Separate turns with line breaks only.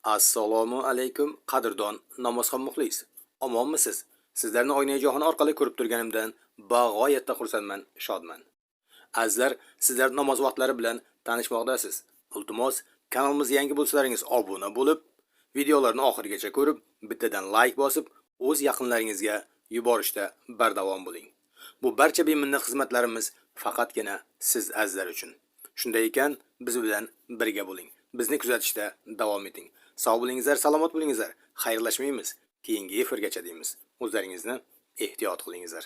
Assalomu alaykum qadrdon namozxon muxlis. Omonmisiz? Sizlarni oynajohon orqali ko'rib turganimdan bag'oyatda xursandman, shodman. Azizlar, sizlar namoz vaqtlari bilan tanishmoqdasiz. Iltimos, kanalimizga yangi bo'lsalaringiz obuna bo'lib, videolarni oxirigacha ko'rib, bittadan like bosib, o'z yaqinlaringizga yuborishda bardavom bo'ling. Bu barcha beminnet xizmatlarimiz faqatgina siz azizlar uchun. Shunday ekan, biz bilan birga bo'ling. Bizni kuzatishda davom eting. Sog' bo'lingizlar, salomat bo'lingizlar. Xayrlashmaymiz. Keyingi efirgacha deymiz. O'zlaringizni ehtiyot qilingizlar.